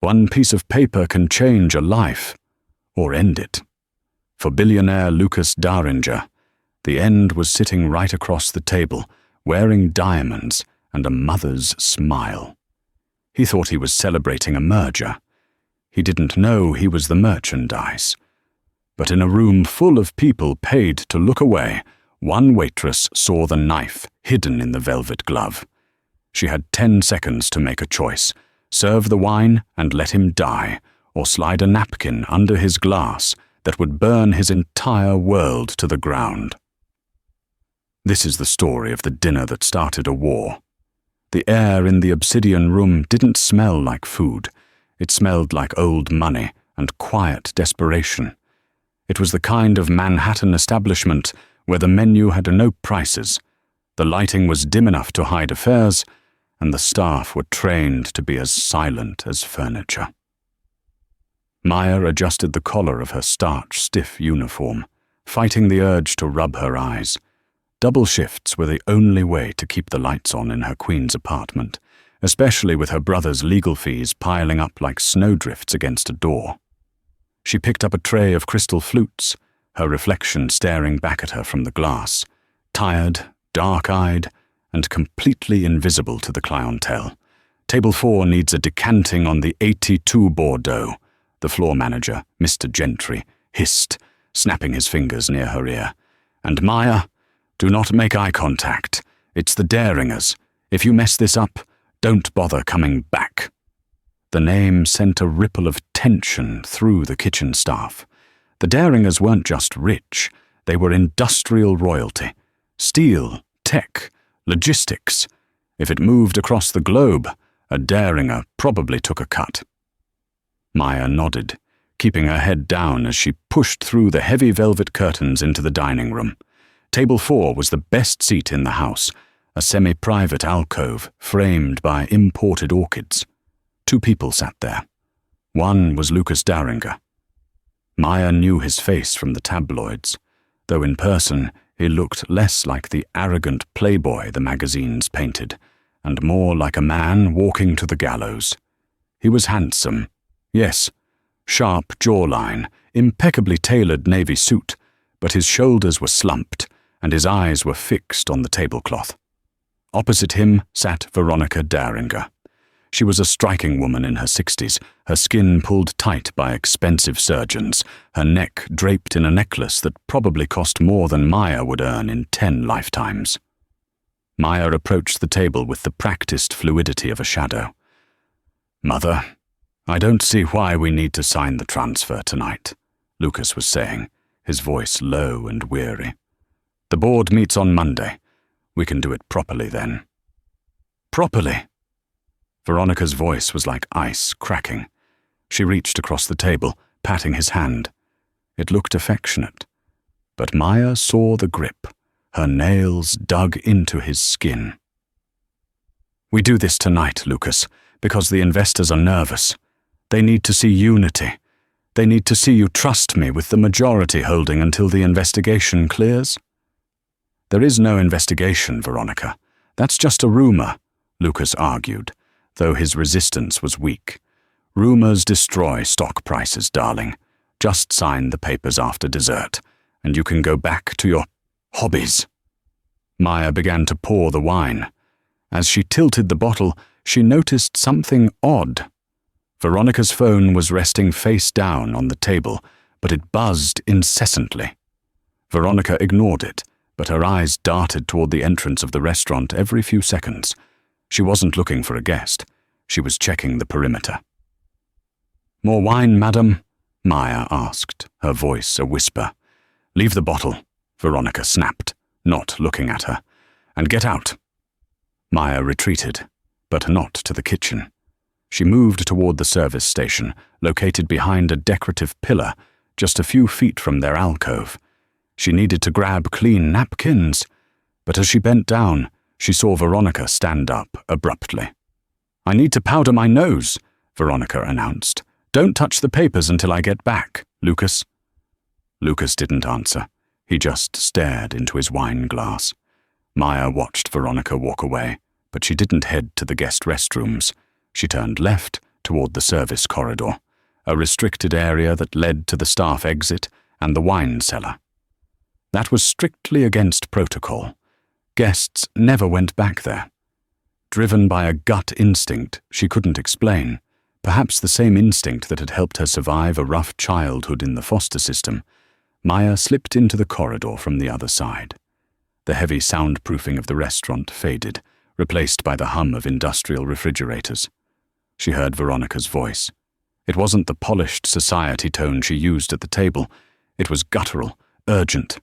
One piece of paper can change a life, or end it. For billionaire Lucas Daringer, the end was sitting right across the table, wearing diamonds and a mother's smile. He thought he was celebrating a merger. He didn't know he was the merchandise. But in a room full of people paid to look away, one waitress saw the knife hidden in the velvet glove. She had 10 seconds to make a choice: serve the wine and let him die, or slide a napkin under his glass that would burn his entire world to the ground. This is the story of the dinner that started a war. The air in the obsidian room didn't smell like food. It smelled like old money and quiet desperation. It was the kind of Manhattan establishment where the menu had no prices, the lighting was dim enough to hide affairs, and the staff were trained to be as silent as furniture. Maya adjusted the collar of her starch-stiff uniform, fighting the urge to rub her eyes. Double shifts were the only way to keep the lights on in her Queen's apartment, especially with her brother's legal fees piling up like snowdrifts against a door. She picked up a tray of crystal flutes, her reflection staring back at her from the glass, tired, dark-eyed, and completely invisible to the clientele. Table 4 needs a decanting on the 82 Bordeaux, the floor manager, Mr. Gentry, hissed, snapping his fingers near her ear. And Maya, do not make eye contact. It's the Daringers. If you mess this up, don't bother coming back. The name sent a ripple of tension through the kitchen staff. The Daringers weren't just rich, they were industrial royalty. Steel, tech, logistics. If it moved across the globe, a Daringer probably took a cut. Maya nodded, keeping her head down as she pushed through the heavy velvet curtains into the dining room. Table 4 was the best seat in the house, a semi-private alcove framed by imported orchids. 2 people sat there. One was Lucas Daringer. Maya knew his face from the tabloids, though in person he looked less like the arrogant playboy the magazines painted, and more like a man walking to the gallows. He was handsome, yes, sharp jawline, impeccably tailored navy suit, but his shoulders were slumped, and his eyes were fixed on the tablecloth. Opposite him sat Veronica Daringer. She was a striking woman in her 60s, her skin pulled tight by expensive surgeons, her neck draped in a necklace that probably cost more than Maya would earn in 10 lifetimes. Maya approached the table with the practiced fluidity of a shadow. "Mother, I don't see why we need to sign the transfer tonight," Lucas was saying, his voice low and weary. "The board meets on Monday. We can do it properly then." "Properly?" Veronica's voice was like ice cracking. She reached across the table, patting his hand. It looked affectionate, but Maya saw the grip, her nails dug into his skin. "We do this tonight, Lucas, because the investors are nervous. They need to see unity. They need to see you trust me with the majority holding until the investigation clears." "There is no investigation, Veronica. That's just a rumor," Lucas argued, though his resistance was weak. "Rumors destroy stock prices, darling. Just sign the papers after dessert, and you can go back to your hobbies." Maya began to pour the wine. As she tilted the bottle, she noticed something odd. Veronica's phone was resting face down on the table, but it buzzed incessantly. Veronica ignored it, but her eyes darted toward the entrance of the restaurant every few seconds. She wasn't looking for a guest. She was checking the perimeter. "More wine, madam?" Maya asked, her voice a whisper. "Leave the bottle," Veronica snapped, not looking at her. "And get out." Maya retreated, but not to the kitchen. She moved toward the service station, located behind a decorative pillar, just a few feet from their alcove. She needed to grab clean napkins, but as she bent down, she saw Veronica stand up abruptly. "I need to powder my nose," Veronica announced. "Don't touch the papers until I get back, Lucas." Lucas didn't answer. He just stared into his wine glass. Maya watched Veronica walk away, but she didn't head to the guest restrooms. She turned left toward the service corridor, a restricted area that led to the staff exit and the wine cellar. That was strictly against protocol. Guests never went back there. Driven by a gut instinct she couldn't explain, perhaps the same instinct that had helped her survive a rough childhood in the foster system, Maya slipped into the corridor from the other side. The heavy soundproofing of the restaurant faded, replaced by the hum of industrial refrigerators. She heard Veronica's voice. It wasn't the polished society tone she used at the table. It was guttural, urgent.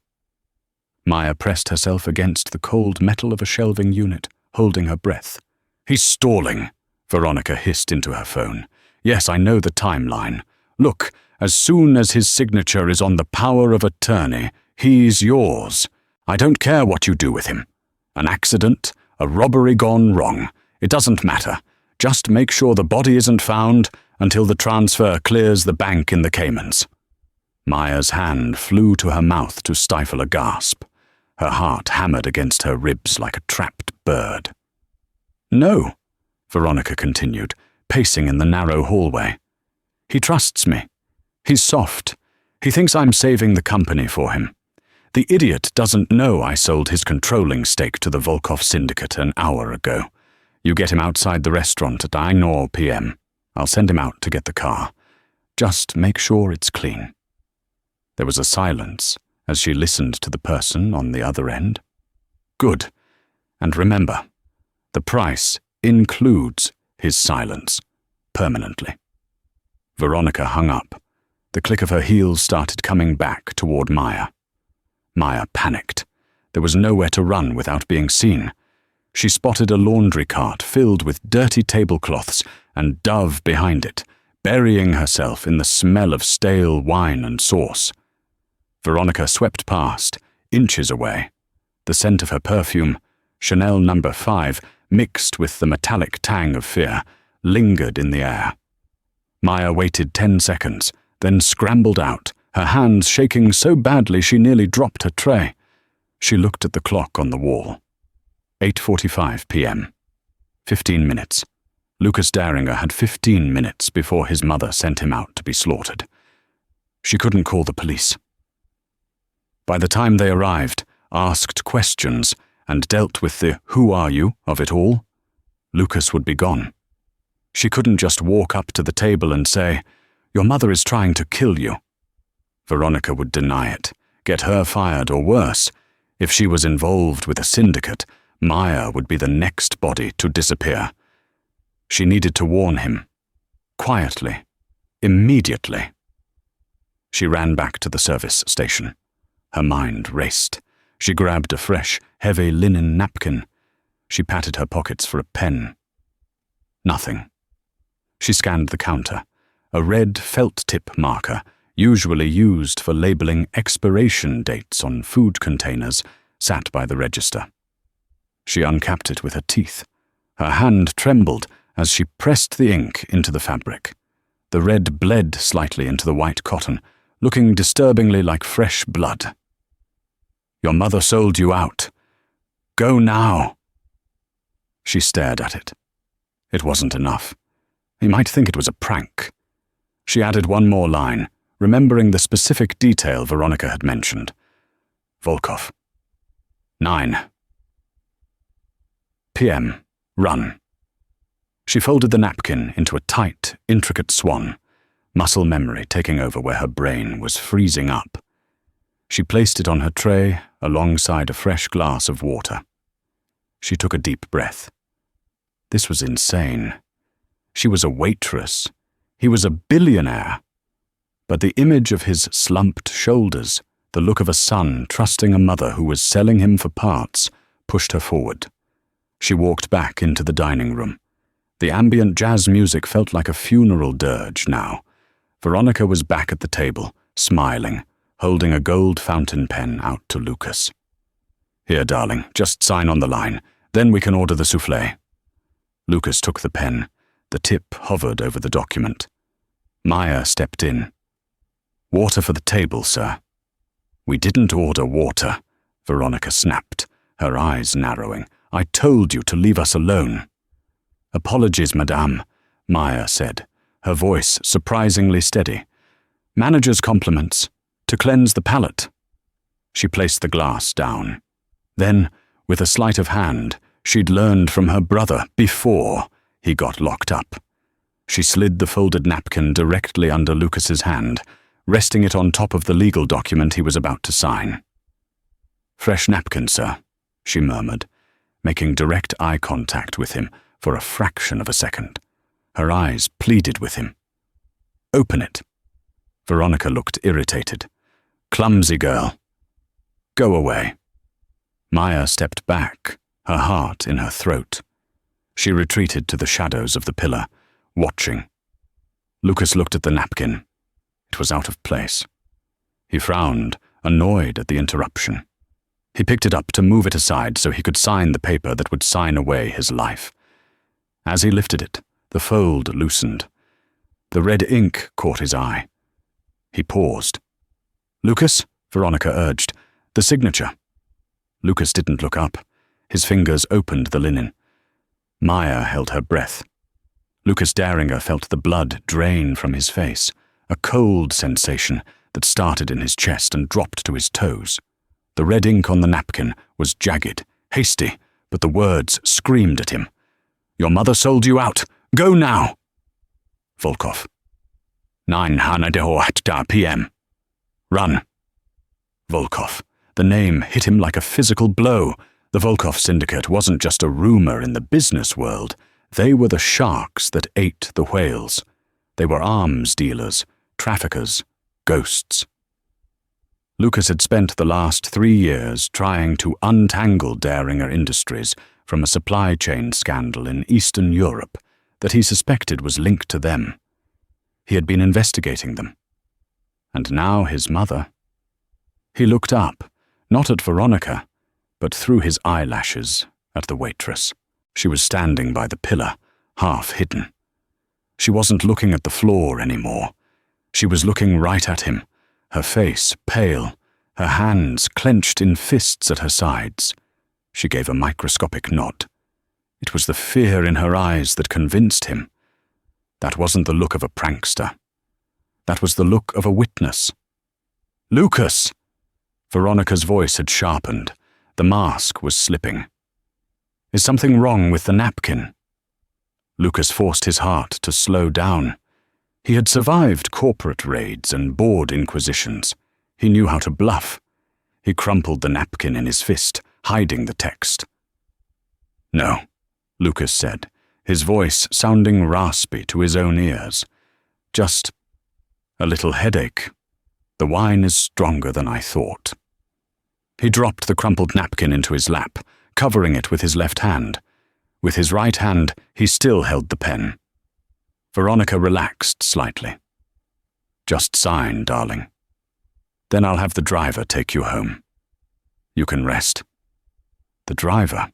Maya pressed herself against the cold metal of a shelving unit, holding her breath. "He's stalling," Veronica hissed into her phone. "Yes, I know the timeline. Look, as soon as his signature is on the power of attorney, he's yours. I don't care what you do with him. An accident, a robbery gone wrong. It doesn't matter. Just make sure the body isn't found until the transfer clears the bank in the Caymans." Maya's hand flew to her mouth to stifle a gasp. Her heart hammered against her ribs like a trapped bird. "No," Veronica continued, pacing in the narrow hallway. "He trusts me. He's soft. He thinks I'm saving the company for him. The idiot doesn't know I sold his controlling stake to the Volkov syndicate an hour ago. You get him outside the restaurant at 9 p.m. I'll send him out to get the car. Just make sure it's clean." There was a silence as she listened to the person on the other end. "Good. And remember, the price includes his silence, permanently." Veronica hung up. The click of her heels started coming back toward Maya. Maya panicked. There was nowhere to run without being seen. She spotted a laundry cart filled with dirty tablecloths and Dove behind it, burying herself in the smell of stale wine and sauce. Veronica swept past, inches away. The scent of her perfume, Chanel No. 5, mixed with the metallic tang of fear, lingered in the air. Maya waited 10 seconds, then scrambled out, her hands shaking so badly she nearly dropped her tray. She looked at the clock on the wall. 8:45 p.m. 15 minutes. Lucas Daringer had 15 minutes before his mother sent him out to be slaughtered. She couldn't call the police. By the time they arrived, asked questions, and dealt with the "who are you" of it all, Lucas would be gone. She couldn't just walk up to the table and say, "Your mother is trying to kill you." Veronica would deny it, get her fired or worse. If she was involved with a syndicate, Maya would be the next body to disappear. She needed to warn him. Quietly. Immediately. She ran back to the service station. Her mind raced. She grabbed a fresh, heavy linen napkin. She patted her pockets for a pen. Nothing. She scanned the counter. A red felt-tip marker, usually used for labeling expiration dates on food containers, sat by the register. She uncapped it with her teeth. Her hand trembled as she pressed the ink into the fabric. The red bled slightly into the white cotton, looking disturbingly like fresh blood. "Your mother sold you out. Go now." She stared at it. It wasn't enough. He might think it was a prank. She added one more line, remembering the specific detail Veronica had mentioned. Volkov. 9 p.m. Run. She folded the napkin into a tight, intricate swan, muscle memory taking over where her brain was freezing up. She placed it on her tray alongside a fresh glass of water. She took a deep breath. This was insane. She was a waitress. He was a billionaire. But the image of his slumped shoulders, the look of a son trusting a mother who was selling him for parts, pushed her forward. She walked back into the dining room. The ambient jazz music felt like a funeral dirge now. Veronica was back at the table, smiling, holding a gold fountain pen out to Lucas. "Here, darling, just sign on the line. Then we can order the soufflé." Lucas took the pen. The tip hovered over the document. Maya stepped in. "Water for the table, sir." "We didn't order water," Veronica snapped, her eyes narrowing. "I told you to leave us alone." "Apologies, madame. Maya said, her voice surprisingly steady. "Manager's compliments, to cleanse the palate." She placed the glass down. Then, with a sleight of hand she'd learned from her brother before he got locked up, she slid the folded napkin directly under Lucas's hand, resting it on top of the legal document he was about to sign. "Fresh napkin, sir," she murmured, making direct eye contact with him for a fraction of a second. Her eyes pleaded with him. "Open it." Veronica looked irritated. "Clumsy girl. Go away." Maya stepped back, her heart in her throat. She retreated to the shadows of the pillar, watching. Lucas looked at the napkin. It was out of place. He frowned, annoyed at the interruption. He picked it up to move it aside so he could sign the paper that would sign away his life. As he lifted it, the fold loosened. The red ink caught his eye. He paused. "Lucas," Veronica urged, "the signature." Lucas didn't look up. His fingers opened the linen. Maya held her breath. Lucas Daringer felt the blood drain from his face, a cold sensation that started in his chest and dropped to his toes. The red ink on the napkin was jagged, hasty, but the words screamed at him. "Your mother sold you out. Go now!" Volkov. 9:00 p.m. Run. Volkov. The name hit him like a physical blow. The Volkov syndicate wasn't just a rumor in the business world. They were the sharks that ate the whales. They were arms dealers, traffickers, ghosts. Lucas had spent the last 3 years trying to untangle Daringer Industries from a supply chain scandal in Eastern Europe that he suspected was linked to them. He had been investigating them. And now his mother. He looked up, not at Veronica, but through his eyelashes at the waitress. She was standing by the pillar, half hidden. She wasn't looking at the floor anymore. She was looking right at him, her face pale, her hands clenched in fists at her sides. She gave a microscopic nod. It was the fear in her eyes that convinced him. That wasn't the look of a prankster. That was the look of a witness. "Lucas!" Veronica's voice had sharpened. The mask was slipping. "Is something wrong with the napkin?" Lucas forced his heart to slow down. He had survived corporate raids and board inquisitions. He knew how to bluff. He crumpled the napkin in his fist, hiding the text. "No," Lucas said, his voice sounding raspy to his own ears. "Just a little headache. The wine is stronger than I thought." He dropped the crumpled napkin into his lap, covering it with his left hand. With his right hand, he still held the pen. Veronica relaxed slightly. "Just sign, darling. Then I'll have the driver take you home. You can rest." The driver?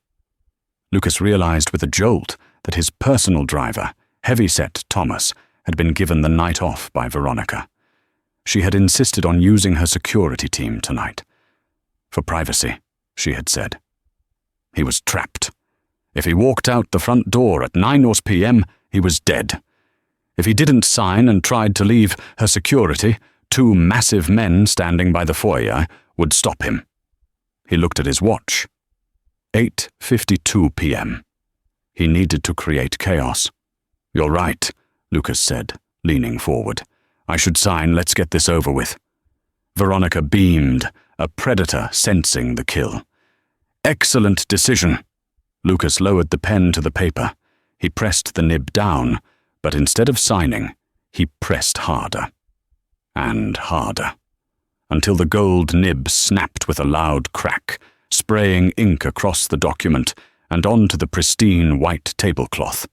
Lucas realized with a jolt that his personal driver, heavyset Thomas, had been given the night off by Veronica. She had insisted on using her security team tonight. For privacy, she had said. He was trapped. If he walked out the front door at 9 p.m., he was dead. If he didn't sign and tried to leave, her security, 2 massive men standing by the foyer, would stop him. He looked at his watch. 8:52 p.m. He needed to create chaos. "You're right," Lucas said, leaning forward. "I should sign. Let's get this over with." Veronica beamed, a predator sensing the kill. "Excellent decision." Lucas lowered the pen to the paper. He pressed the nib down, but instead of signing, he pressed harder. And harder. Until the gold nib snapped with a loud crack, spraying ink across the document and onto the pristine white tablecloth.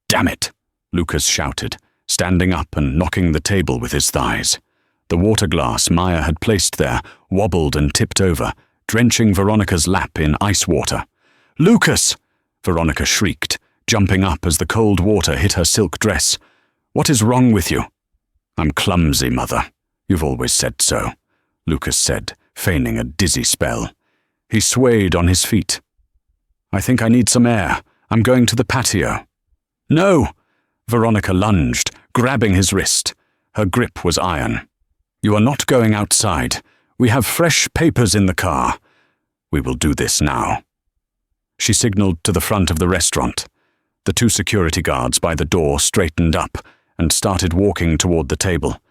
"Damn it!" Lucas shouted, standing up and knocking the table with his thighs. The water glass Maya had placed there wobbled and tipped over, drenching Veronica's lap in ice water. "Lucas!" Veronica shrieked, jumping up as the cold water hit her silk dress. "What is wrong with you?" "I'm clumsy, Mother. You've always said so," Lucas said, feigning a dizzy spell. He swayed on his feet. "I think I need some air. I'm going to the patio." "No!" Veronica lunged, grabbing his wrist. Her grip was iron. "You are not going outside. We have fresh papers in the car. We will do this now." She signaled to the front of the restaurant. The two security guards by the door straightened up and started walking toward the table.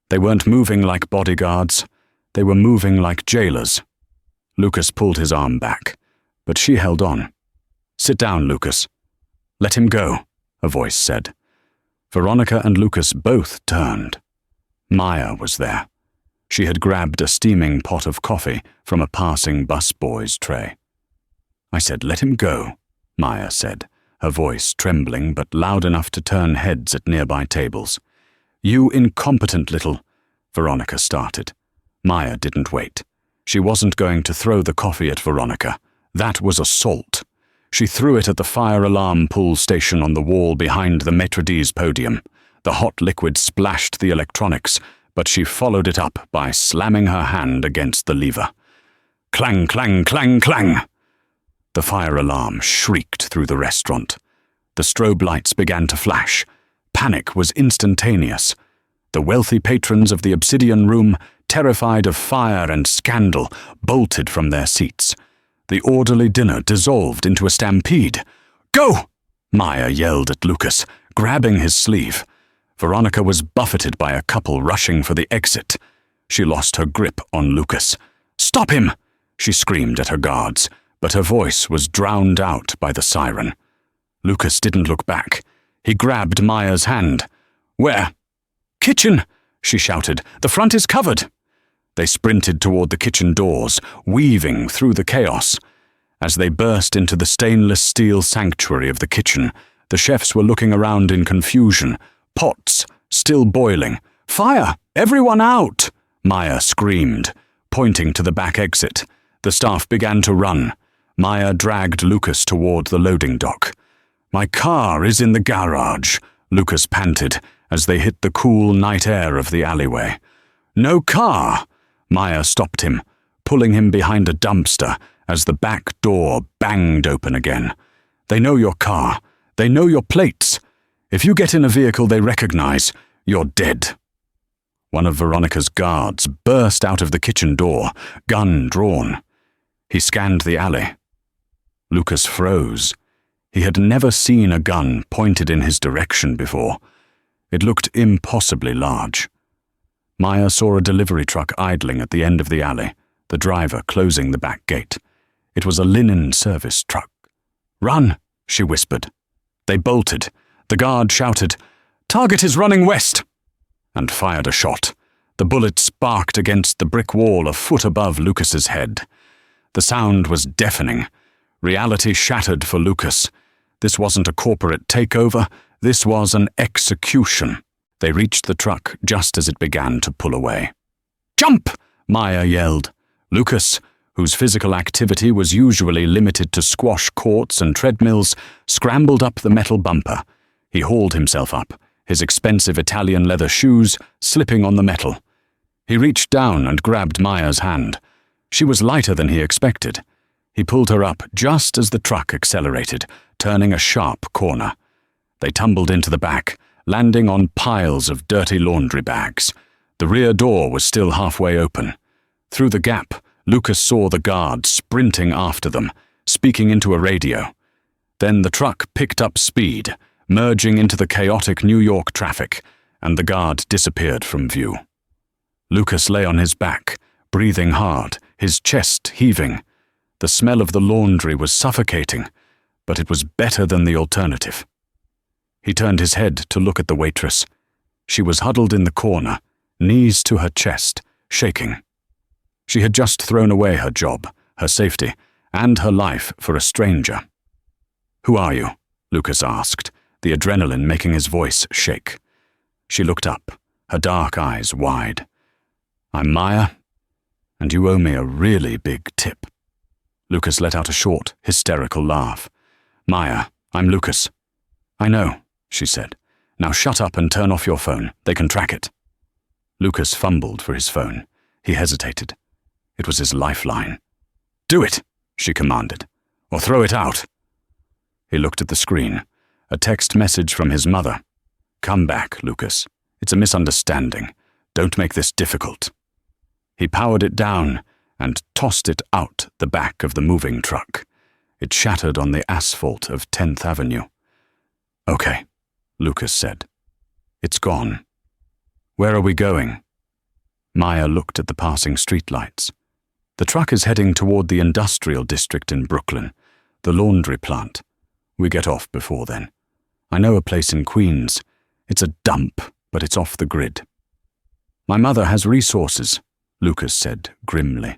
They weren't moving like bodyguards. They were moving like jailers. Lucas pulled his arm back, but she held on. "Sit down, Lucas." "Let him go," a voice said. Veronica and Lucas both turned. Maya was there. She had grabbed a steaming pot of coffee from a passing busboy's tray. "I said, let him go," Maya said, her voice trembling but loud enough to turn heads at nearby tables. "You incompetent little—" Veronica started. Maya didn't wait. She wasn't going to throw the coffee at Veronica. That was assault. She threw it at the fire alarm pull station on the wall behind the maitre d's podium. The hot liquid splashed the electronics, but she followed it up by slamming her hand against the lever. Clang, clang, clang, clang! The fire alarm shrieked through the restaurant. The strobe lights began to flash. Panic was instantaneous. The wealthy patrons of the Obsidian Room, terrified of fire and scandal, bolted from their seats. The orderly dinner dissolved into a stampede. "Go!" Maya yelled at Lucas, grabbing his sleeve. Veronica was buffeted by a couple rushing for the exit. She lost her grip on Lucas. "Stop him!" she screamed at her guards, but her voice was drowned out by the siren. Lucas didn't look back. He grabbed Maya's hand. "Where?" "Kitchen!" she shouted. "The front is covered!" They sprinted toward the kitchen doors, weaving through the chaos. As they burst into the stainless steel sanctuary of the kitchen, the chefs were looking around in confusion. Pots, still boiling. "Fire! Everyone out!" Maya screamed, pointing to the back exit. The staff began to run. Maya dragged Lucas toward the loading dock. "My car is in the garage," Lucas panted as they hit the cool night air of the alleyway. "No car!" Maya stopped him, pulling him behind a dumpster as the back door banged open again. "They know your car. They know your plates. If you get in a vehicle they recognize, you're dead." One of Veronica's guards burst out of the kitchen door, gun drawn. He scanned the alley. Lucas froze. He had never seen a gun pointed in his direction before. It looked impossibly large. Maya saw a delivery truck idling at the end of the alley, the driver closing the back gate. It was a linen service truck. "Run!" she whispered. They bolted. The guard shouted, "Target is running west!" and fired a shot. The bullet sparked against the brick wall a foot above Lucas's head. The sound was deafening. Reality shattered for Lucas. This wasn't a corporate takeover. This was an execution. They reached the truck just as it began to pull away. "Jump!" Maya yelled. Lucas, whose physical activity was usually limited to squash courts and treadmills, scrambled up the metal bumper. He hauled himself up, his expensive Italian leather shoes slipping on the metal. He reached down and grabbed Maya's hand. She was lighter than he expected. He pulled her up just as the truck accelerated, turning a sharp corner. They tumbled into the back, landing on piles of dirty laundry bags. The rear door was still halfway open. Through the gap, Lucas saw the guard sprinting after them, speaking into a radio. Then the truck picked up speed, merging into the chaotic New York traffic, and the guard disappeared from view. Lucas lay on his back, breathing hard, his chest heaving. The smell of the laundry was suffocating, but it was better than the alternative. He turned his head to look at the waitress. She was huddled in the corner, knees to her chest, shaking. She had just thrown away her job, her safety, and her life for a stranger. "Who are you?" Lucas asked, the adrenaline making his voice shake. She looked up, her dark eyes wide. "I'm Maya, and you owe me a really big tip." Lucas let out a short, hysterical laugh. "Maya, I'm Lucas." "I know," she said. "Now shut up and turn off your phone. They can track it." Lucas fumbled for his phone. He hesitated. It was his lifeline. "Do it," she commanded, "or throw it out." He looked at the screen. A text message from his mother. "Come back, Lucas. It's a misunderstanding. Don't make this difficult." He powered it down and tossed it out the back of the moving truck. It shattered on the asphalt of 10th Avenue. "Okay," Lucas said. "It's gone. Where are we going?" Maya looked at the passing streetlights. "The truck is heading toward the industrial district in Brooklyn, the laundry plant. We get off before then. I know a place in Queens. It's a dump, but it's off the grid." "My mother has resources," Lucas said grimly.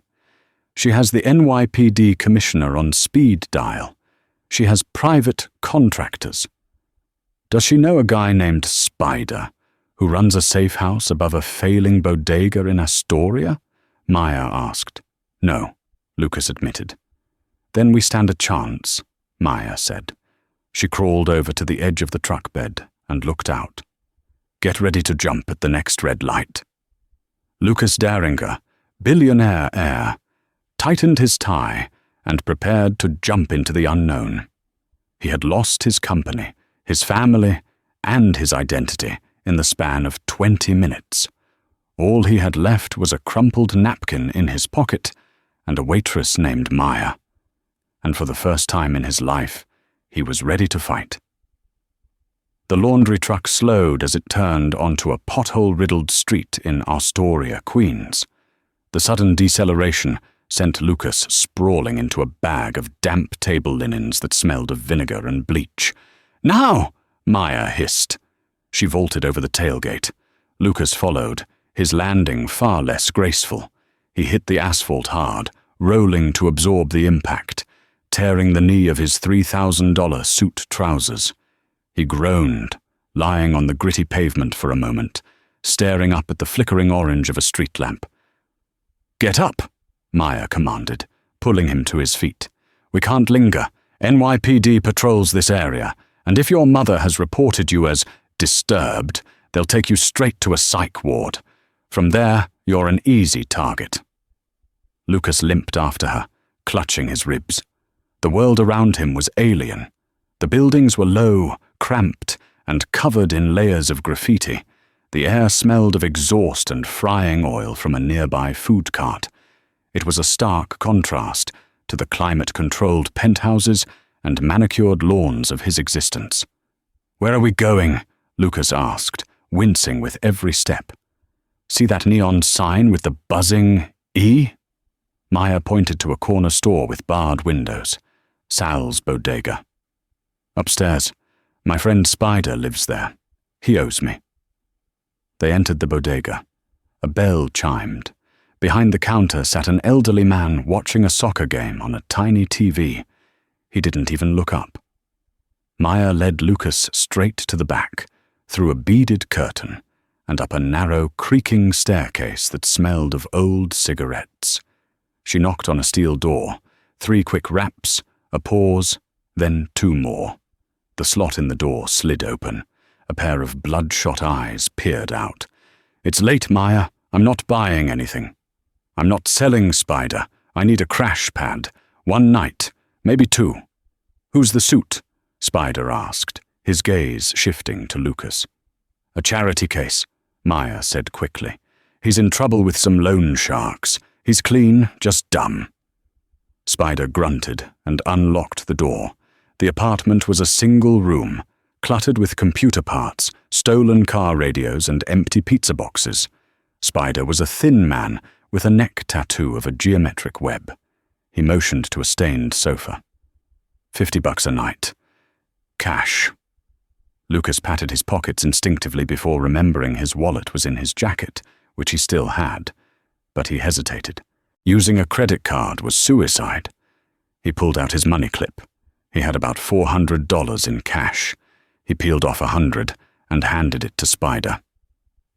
"She has the NYPD commissioner on speed dial. She has private contractors." "Does she know a guy named Spider, who runs a safe house above a failing bodega in Astoria?" Maya asked. "No," Lucas admitted. "Then we stand a chance," Maya said. She crawled over to the edge of the truck bed and looked out. "Get ready to jump at the next red light." Lucas Daringer, billionaire heir, tightened his tie and prepared to jump into the unknown. He had lost his company, his family, and his identity in the span of 20 minutes. All he had left was a crumpled napkin in his pocket and a waitress named Maya. And for the first time in his life, he was ready to fight. The laundry truck slowed as it turned onto a pothole-riddled street in Astoria, Queens. The sudden deceleration sent Lucas sprawling into a bag of damp table linens that smelled of vinegar and bleach. "Now!" Maya hissed. She vaulted over the tailgate. Lucas followed, his landing far less graceful. He hit the asphalt hard, rolling to absorb the impact, tearing the knee of his $3,000 suit trousers. He groaned, lying on the gritty pavement for a moment, staring up at the flickering orange of a street lamp. "Get up," Maya commanded, pulling him to his feet. "We can't linger. NYPD patrols this area, and if your mother has reported you as disturbed, they'll take you straight to a psych ward. From there, you're an easy target." Lucas limped after her, clutching his ribs. The world around him was alien. The buildings were low, cramped, and covered in layers of graffiti. The air smelled of exhaust and frying oil from a nearby food cart. It was a stark contrast to the climate-controlled penthouses and manicured lawns of his existence. "Where are we going?" Lucas asked, wincing with every step. "See that neon sign with the buzzing E?" Maya pointed to a corner store with barred windows. "Sal's bodega." "Upstairs. My friend Spider lives there. He owes me." They entered the bodega. A bell chimed. Behind the counter sat an elderly man watching a soccer game on a tiny TV. He didn't even look up. Maya led Lucas straight to the back, through a beaded curtain, and up a narrow, creaking staircase that smelled of old cigarettes. She knocked on a steel door. 3 quick raps, a pause, then 2 more. The slot in the door slid open. A pair of bloodshot eyes peered out. "It's late, Maya. I'm not buying anything. I'm not selling Spider. I need a crash pad. 1 night, maybe 2. "Who's the suit?" Spider asked, his gaze shifting to Lucas. "A charity case," Maya said quickly. "He's in trouble with some loan sharks. He's clean, just dumb." Spider grunted and unlocked the door. The apartment was a single room, cluttered with computer parts, stolen car radios, and empty pizza boxes. Spider was a thin man with a neck tattoo of a geometric web. He motioned to a stained sofa. $50 a night. Cash. Lucas patted his pockets instinctively before remembering his wallet was in his jacket, which he still had. But he hesitated. Using a credit card was suicide. He pulled out his money clip. He had about $400 in cash. He peeled off 100 and handed it to Spider.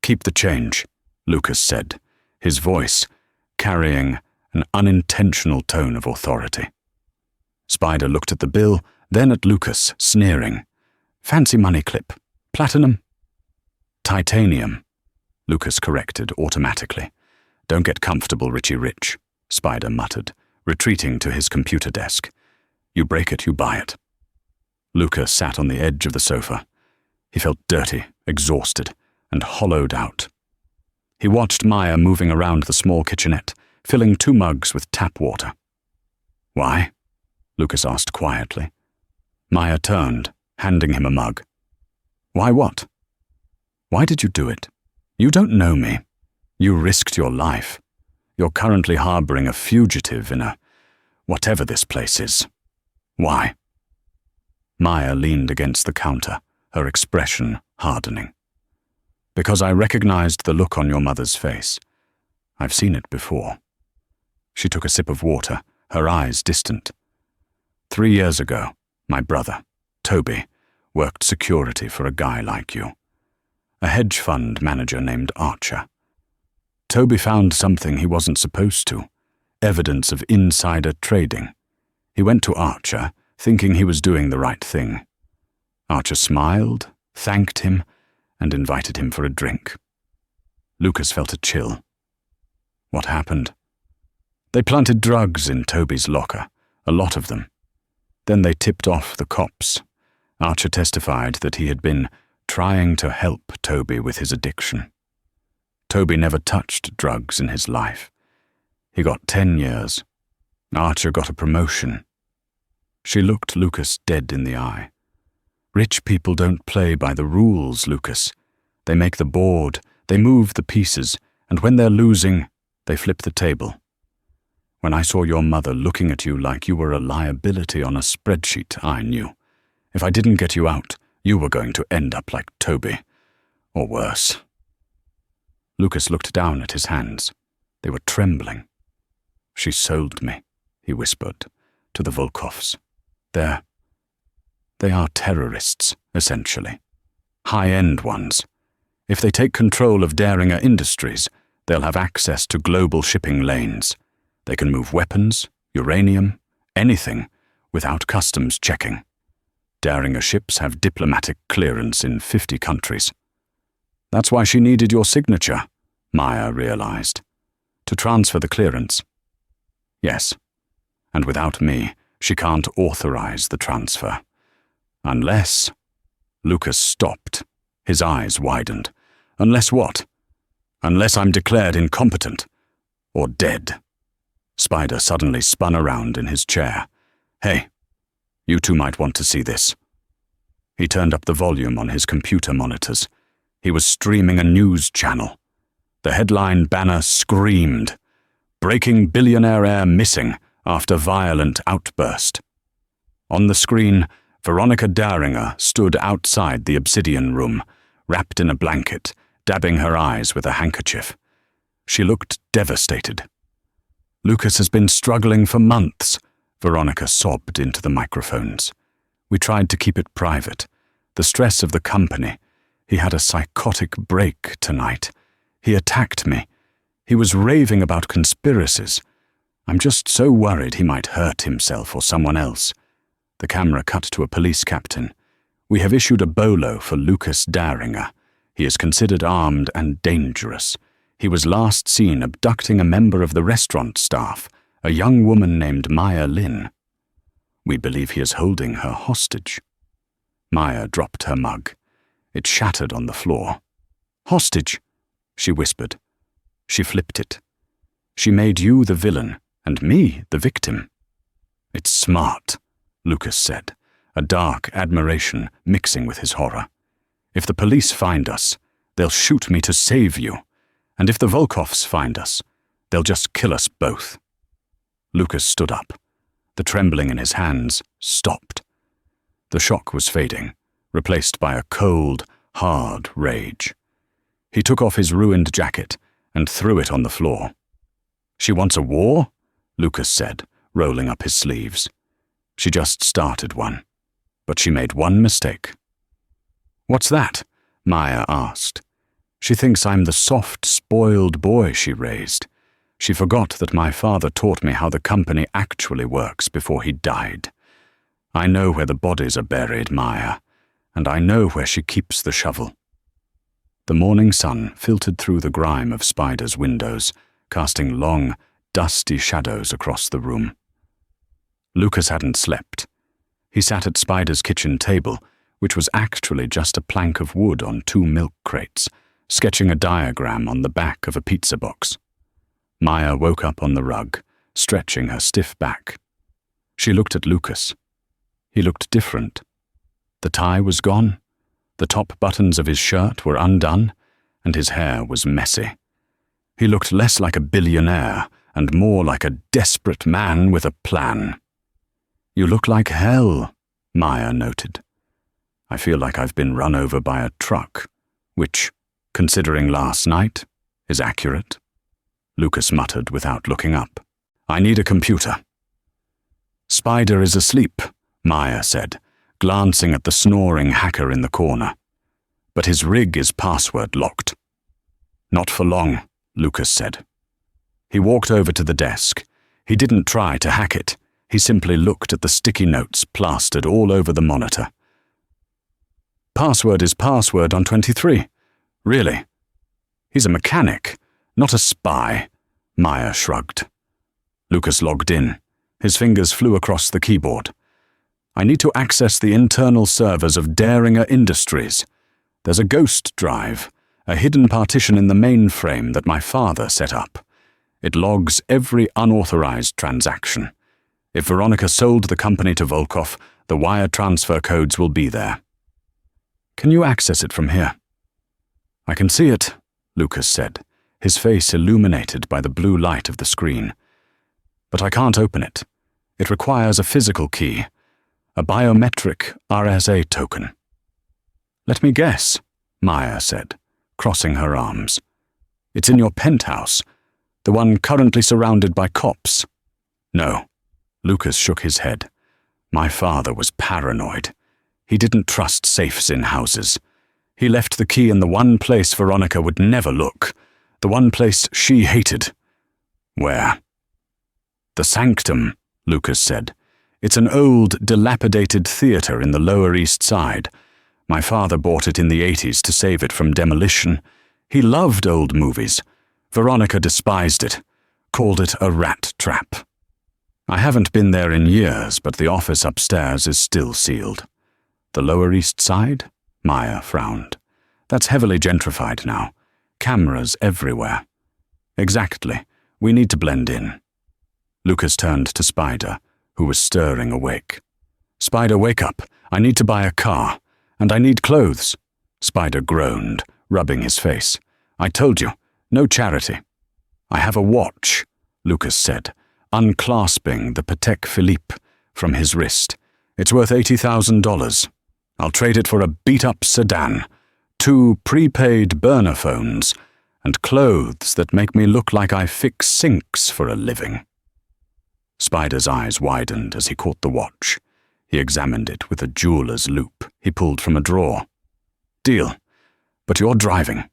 "Keep the change," Lucas said, his voice carrying an unintentional tone of authority. Spider looked at the bill, then at Lucas, sneering. "Fancy money clip. Platinum?" "Titanium," Lucas corrected automatically. "Don't get comfortable, Richie Rich," Spider muttered, retreating to his computer desk. "You break it, you buy it." Lucas sat on the edge of the sofa. He felt dirty, exhausted, and hollowed out. He watched Maya moving around the small kitchenette, filling 2 mugs with tap water. "Why?" Lucas asked quietly. Maya turned, handing him a mug. "Why what? Why did you do it? You don't know me. You risked your life. You're currently harboring a fugitive in whatever this place is. Why?" Maya leaned against the counter, her expression hardening. "Because I recognized the look on your mother's face. I've seen it before." She took a sip of water, her eyes distant. 3 years ago, my brother, Toby, worked security for a guy like you. A hedge fund manager named Archer. Toby found something he wasn't supposed to, evidence of insider trading. He went to Archer, thinking he was doing the right thing. Archer smiled, thanked him, and invited him for a drink. Lucas felt a chill. What happened? They planted drugs in Toby's locker, a lot of them. Then they tipped off the cops. Archer testified that he had been trying to help Toby with his addiction. Toby never touched drugs in his life. He got 10 years. Archer got a promotion. She looked Lucas dead in the eye. Rich people don't play by the rules, Lucas. They make the board, they move the pieces, and when they're losing, they flip the table. When I saw your mother looking at you like you were a liability on a spreadsheet, I knew. If I didn't get you out, you were going to end up like Toby. Or worse. Lucas looked down at his hands. They were trembling. "She sold me," he whispered, "to the Volkovs. They are terrorists, essentially. High-end ones. If they take control of Daringer Industries, they'll have access to global shipping lanes. They can move weapons, uranium, anything, without customs checking. Daringer ships have diplomatic clearance in 50 countries. That's why she needed your signature, Maya realized. To transfer the clearance. Yes, and without me, she can't authorize the transfer. Unless... Lucas stopped. His eyes widened. Unless what? Unless I'm declared incompetent. Or dead. Spider suddenly spun around in his chair. Hey, you two might want to see this. He turned up the volume on his computer monitors. He was streaming a news channel. The headline banner screamed, "Breaking Billionaire heir missing after violent outburst." On the screen, Veronica Daringer stood outside the obsidian room, wrapped in a blanket, dabbing her eyes with a handkerchief. She looked devastated. "Lucas has been struggling for months," Veronica sobbed into the microphones. "We tried to keep it private. The stress of the company. He had a psychotic break tonight. He attacked me. He was raving about conspiracies. I'm just so worried he might hurt himself or someone else." The camera cut to a police captain. "We have issued a bolo for Lucas Daringer. He is considered armed and dangerous. He was last seen abducting a member of the restaurant staff, a young woman named Maya Lin. We believe he is holding her hostage." Maya dropped her mug. It shattered on the floor. "Hostage," she whispered. She flipped it. "She made you the villain, and me the victim." "It's smart," Lucas said, a dark admiration mixing with his horror. "If the police find us, they'll shoot me to save you. And if the Volkovs find us, they'll just kill us both." Lucas stood up. The trembling in his hands stopped. The shock was fading, replaced by a cold, hard rage. He took off his ruined jacket and threw it on the floor. "She wants a war?" Lucas said, rolling up his sleeves. "She just started one. But she made one mistake." "What's that?" Maya asked. "She thinks I'm the soft, spoiled boy she raised. She forgot that my father taught me how the company actually works before he died. I know where the bodies are buried, Maya, and I know where she keeps the shovel." The morning sun filtered through the grime of Spider's windows, casting long, dusty shadows across the room. Lucas hadn't slept. He sat at Spider's kitchen table, which was actually just a plank of wood on 2 milk crates, sketching a diagram on the back of a pizza box. Maya woke up on the rug, stretching her stiff back. She looked at Lucas. He looked different. The tie was gone, the top buttons of his shirt were undone, and his hair was messy. He looked less like a billionaire and more like a desperate man with a plan. "You look like hell," Maya noted. "I feel like I've been run over by a truck, which, considering last night, is accurate." Lucas muttered without looking up. "I need a computer." "Spider is asleep," Maya said, glancing at the snoring hacker in the corner. "But his rig is password locked." "Not for long," Lucas said. He walked over to the desk. He didn't try to hack it. He simply looked at the sticky notes plastered all over the monitor. "Password is password on 23. Really? He's a mechanic, not a spy," Maya shrugged. Lucas logged in. His fingers flew across the keyboard. "I need to access the internal servers of Daringer Industries. There's a ghost drive, a hidden partition in the mainframe that my father set up. It logs every unauthorized transaction. If Veronica sold the company to Volkov, the wire transfer codes will be there." "Can you access it from here?" "I can see it," Lucas said, his face illuminated by the blue light of the screen. "But I can't open it. It requires a physical key, a biometric RSA token." "Let me guess," Maya said, crossing her arms. "It's in your penthouse, the one currently surrounded by cops." "No." Lucas shook his head. "My father was paranoid. He didn't trust safes in houses. He left the key in the one place Veronica would never look, the one place she hated." "Where?" "The Sanctum," Lucas said. "It's an old, dilapidated theater in the Lower East Side. My father bought it in the 80s to save it from demolition. He loved old movies. Veronica despised it, called it a rat trap. I haven't been there in years, but the office upstairs is still sealed." "The Lower East Side?" Maya frowned. "That's heavily gentrified now. Cameras everywhere." "Exactly. We need to blend in." Lucas turned to Spider, who was stirring awake. "Spider, wake up. I need to buy a car. And I need clothes." Spider groaned, rubbing his face. "I told you, no charity." "I have a watch," Lucas said, unclasping the Patek Philippe from his wrist. "It's worth $80,000. I'll trade it for a beat-up sedan, 2 prepaid burner phones, and clothes that make me look like I fix sinks for a living." Spider's eyes widened as he caught the watch. He examined it with a jeweler's loupe he pulled from a drawer. "Deal. But you're driving."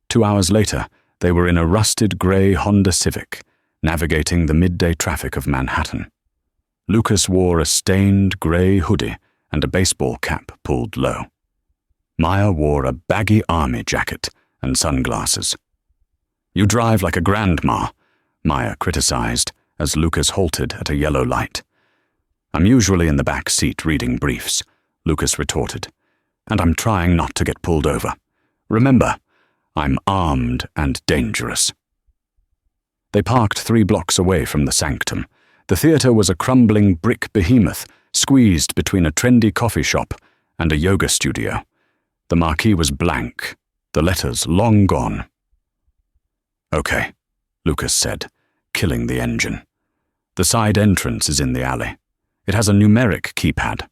2 hours later, they were in a rusted grey Honda Civic, navigating the midday traffic of Manhattan. Lucas wore a stained grey hoodie and a baseball cap pulled low. Maya wore a baggy army jacket and sunglasses. "You drive like a grandma," Maya criticized as Lucas halted at a yellow light. "I'm usually in the back seat reading briefs," Lucas retorted. "And I'm trying not to get pulled over. Remember, I'm armed and dangerous." They parked 3 blocks away from the Sanctum. The theater was a crumbling brick behemoth, squeezed between a trendy coffee shop and a yoga studio. The marquee was blank, the letters long gone. "Okay," Lucas said, killing the engine. "The side entrance is in the alley. It has a numeric keypad.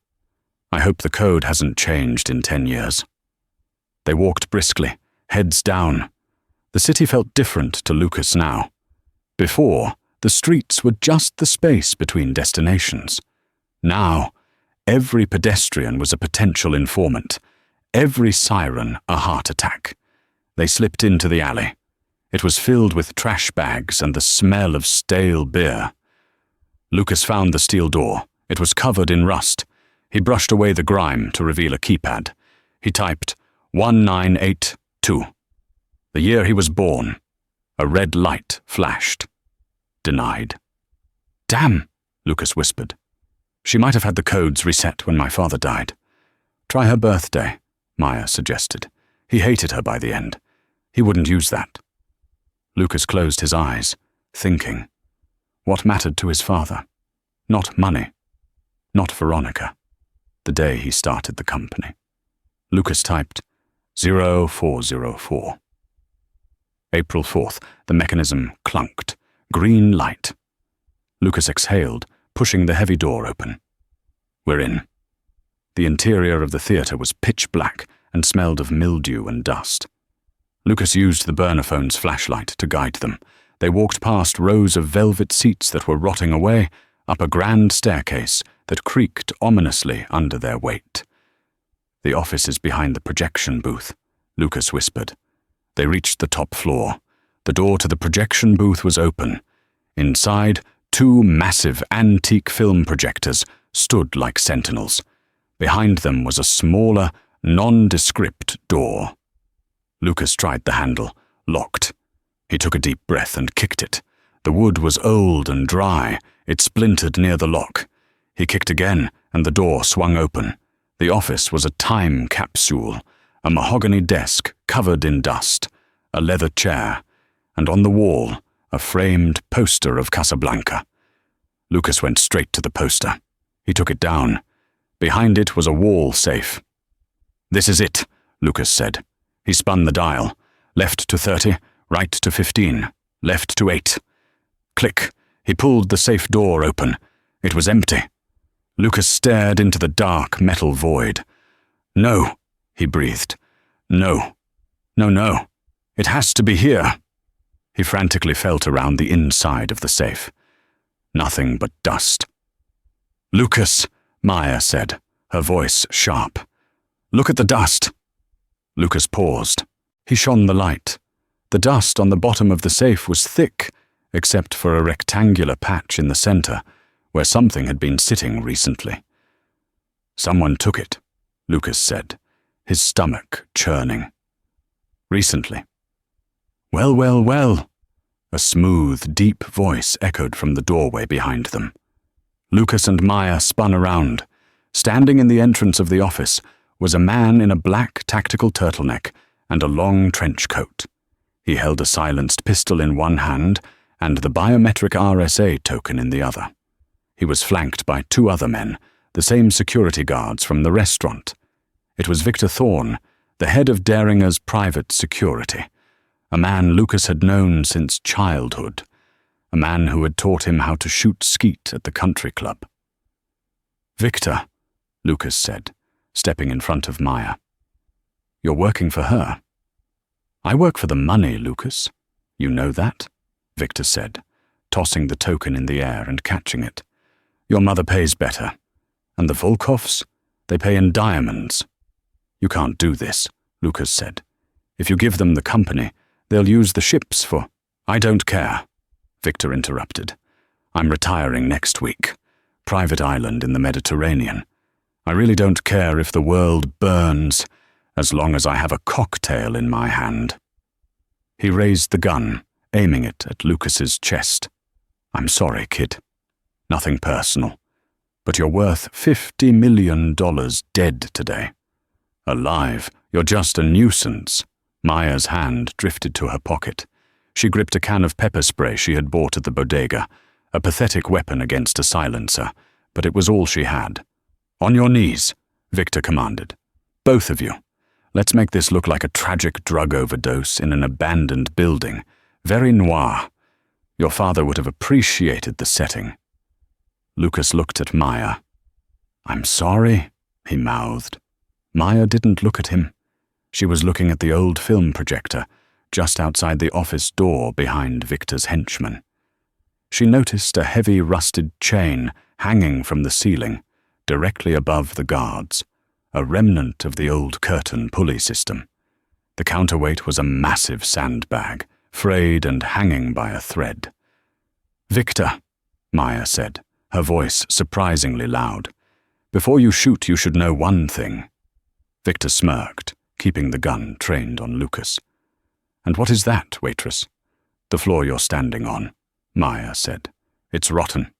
I hope the code hasn't changed in 10 years." They walked briskly, heads down. The city felt different to Lucas now. Before, the streets were just the space between destinations. Now, every pedestrian was a potential informant, every siren a heart attack. They slipped into the alley. It was filled with trash bags and the smell of stale beer. Lucas found the steel door. It was covered in rust. He brushed away the grime to reveal a keypad. He typed 1982. The year he was born. A red light flashed. Denied. "Damn," Lucas whispered. She might have had the codes reset when my father died. Try her birthday, Maya suggested. He hated her by the end. He wouldn't use that. Lucas closed his eyes, thinking. What mattered to his father? Not money. Not Veronica. The day he started the company. Lucas typed 0404. April 4th, the mechanism clunked. Green light. Lucas exhaled, pushing the heavy door open. We're in. The interior of the theater was pitch black and smelled of mildew and dust. Lucas used the burner phone's flashlight to guide them. They walked past rows of velvet seats that were rotting away, up a grand staircase that creaked ominously under their weight. The office is behind the projection booth, Lucas whispered. They reached the top floor. The door to the projection booth was open. Inside, 2 massive antique film projectors stood like sentinels. Behind them was a smaller, nondescript door. Lucas tried the handle, locked. He took a deep breath and kicked it. The wood was old and dry. It splintered near the lock. He kicked again, and the door swung open. The office was a time capsule, a mahogany desk covered in dust, a leather chair, and on the wall, a framed poster of Casablanca. Lucas went straight to the poster. He took it down. Behind it was a wall safe. This is it, Lucas said. He spun the dial. Left to 30, right to 15, left to 8. Click. He pulled the safe door open. It was empty. Lucas stared into the dark metal void. No, he breathed. No. No. It has to be here. He frantically felt around the inside of the safe. Nothing but dust. Lucas, Maya said, her voice sharp. Look at the dust. Lucas paused. He shone the light. The dust on the bottom of the safe was thick, except for a rectangular patch in the center, where something had been sitting recently. Someone took it, Lucas said, his stomach churning. Recently. Well. A smooth, deep voice echoed from the doorway behind them. Lucas and Maya spun around. Standing in the entrance of the office was a man in a black tactical turtleneck and a long trench coat. He held a silenced pistol in one hand and the biometric RSA token in the other. He was flanked by 2 other men, the same security guards from the restaurant. It was Victor Thorne, the head of Deringer's private security, a man Lucas had known since childhood, a man who had taught him how to shoot skeet at the country club. Victor, Lucas said, stepping in front of Maya. You're working for her. I work for the money, Lucas. You know that? Victor said, tossing the token in the air and catching it. Your mother pays better. And the Volkovs? They pay in diamonds. You can't do this, Lucas said. If you give them the company, they'll use the ships for... I don't care, Victor interrupted. I'm retiring next week. Private island in the Mediterranean. I really don't care if the world burns, as long as I have a cocktail in my hand. He raised the gun, aiming it at Lucas's chest. I'm sorry, kid. Nothing personal. But you're worth $50 million dead today. Alive, you're just a nuisance. Maya's hand drifted to her pocket. She gripped a can of pepper spray she had bought at the bodega, a pathetic weapon against a silencer, but it was all she had. On your knees, Victor commanded. Both of you. Let's make this look like a tragic drug overdose in an abandoned building. Very noir. Your father would have appreciated the setting. Lucas looked at Maya. I'm sorry, he mouthed. Maya didn't look at him. She was looking at the old film projector, just outside the office door behind Victor's henchman. She noticed a heavy rusted chain hanging from the ceiling, directly above the guards, a remnant of the old curtain pulley system. The counterweight was a massive sandbag, frayed and hanging by a thread. Victor, Maya said, her voice surprisingly loud. Before you shoot, you should know one thing. Victor smirked, keeping the gun trained on Lucas. And what is that, Waitress? The floor you're standing on, Maya said. It's rotten.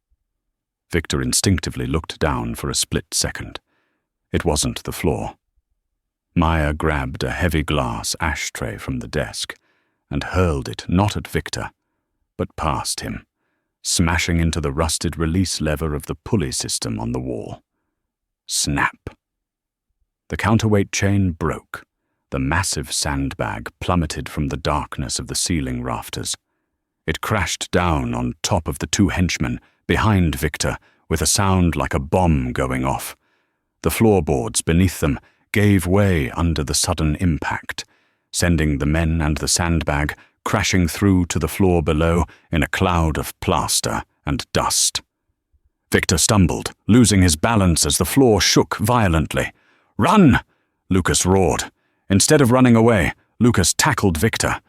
Victor instinctively looked down for a split second. It wasn't the floor. Maya grabbed a heavy glass ashtray from the desk and hurled it not at Victor, but past him, smashing into the rusted release lever of the pulley system on the wall. Snap! The counterweight chain broke. The massive sandbag plummeted from the darkness of the ceiling rafters. It crashed down on top of the two henchmen behind Victor with a sound like a bomb going off. The floorboards beneath them gave way under the sudden impact, sending the men and the sandbag crashing through to the floor below in a cloud of plaster and dust. Victor stumbled, losing his balance as the floor shook violently. "Run!" Lucas roared. Instead of running away, Lucas tackled Victor.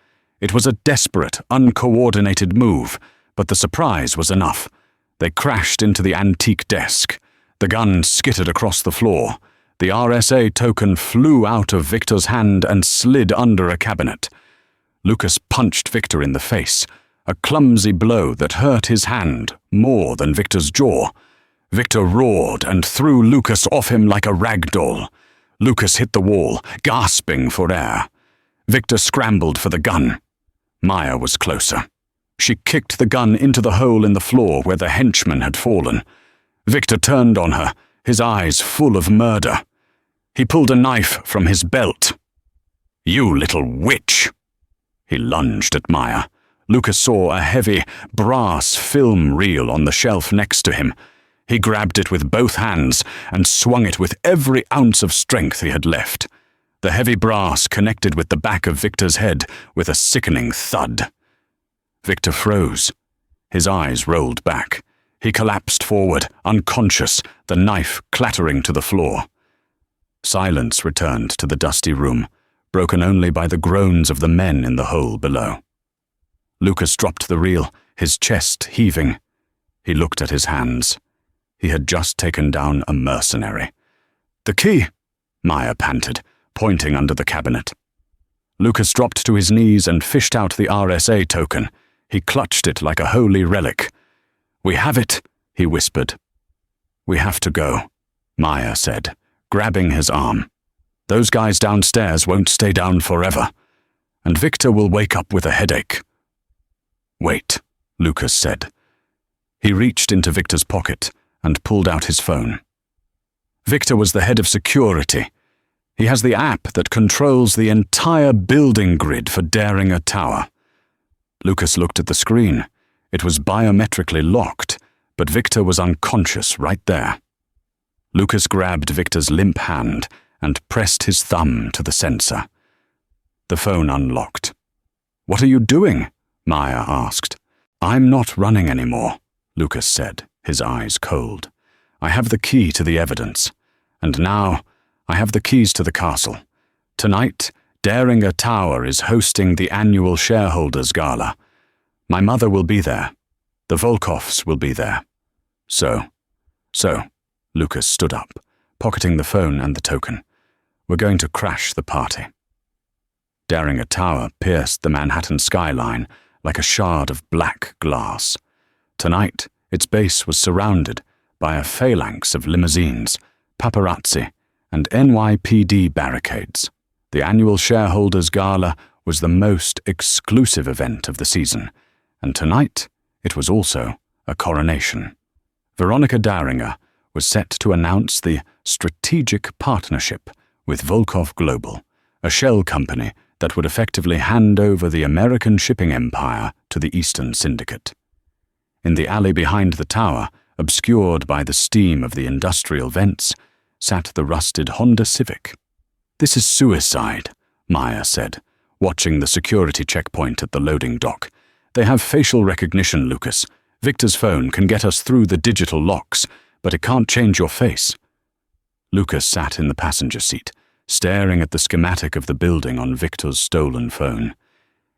It was a desperate, uncoordinated move, but the surprise was enough. They crashed into the antique desk. The gun skittered across the floor. The RSA token flew out of Victor's hand and slid under a cabinet. Lucas punched Victor in the face, a clumsy blow that hurt his hand more than Victor's jaw. Victor roared and threw Lucas off him like a rag doll. Lucas hit the wall, gasping for air. Victor scrambled for the gun. Maya was closer. She kicked the gun into the hole in the floor where the henchman had fallen. Victor turned on her, his eyes full of murder. He pulled a knife from his belt. "You little witch!" He lunged at Maya. Lucas saw a heavy, brass film reel on the shelf next to him. He grabbed it with both hands and swung it with every ounce of strength he had left. The heavy brass connected with the back of Victor's head with a sickening thud. Victor froze. His eyes rolled back. He collapsed forward, unconscious, the knife clattering to the floor. Silence returned to the dusty room, broken only by the groans of the men in the hole below. Lucas dropped the reel, his chest heaving. He looked at his hands. He had just taken down a mercenary. "The key," Maya panted, pointing under the cabinet. Lucas dropped to his knees and fished out the RSA token. He clutched it like a holy relic. "We have it," he whispered. "We have to go," Maya said, grabbing his arm. "Those guys downstairs won't stay down forever, and Victor will wake up with a headache." "Wait," Lucas said. He reached into Victor's pocket and pulled out his phone. Victor was the head of security. He has the app that controls the entire building grid for Daring Tower. Lucas looked at the screen. It was biometrically locked, but Victor was unconscious right there. Lucas grabbed Victor's limp hand and pressed his thumb to the sensor. The phone unlocked. "What are you doing?" Maya asked. "I'm not running anymore," Lucas said, his eyes cold. "I have the key to the evidence. And now, I have the keys to the castle. Tonight, Daring Tower is hosting the annual shareholders' gala. My mother will be there. The Volkoffs will be there. So, Lucas stood up, pocketing the phone and the token. "We're going to crash the party." Daring Tower pierced the Manhattan skyline like a shard of black glass. Tonight, its base was surrounded by a phalanx of limousines, paparazzi, and NYPD barricades. The annual shareholders' gala was the most exclusive event of the season, and tonight it was also a coronation. Veronica Daringer was set to announce the strategic partnership with Volkov Global, a shell company that would effectively hand over the American shipping empire to the Eastern Syndicate. In the alley behind the tower, obscured by the steam of the industrial vents, sat the rusted Honda Civic. "This is suicide," Maya said, watching the security checkpoint at the loading dock. "They have facial recognition, Lucas. Victor's phone can get us through the digital locks, but it can't change your face." Lucas sat in the passenger seat, staring at the schematic of the building on Victor's stolen phone.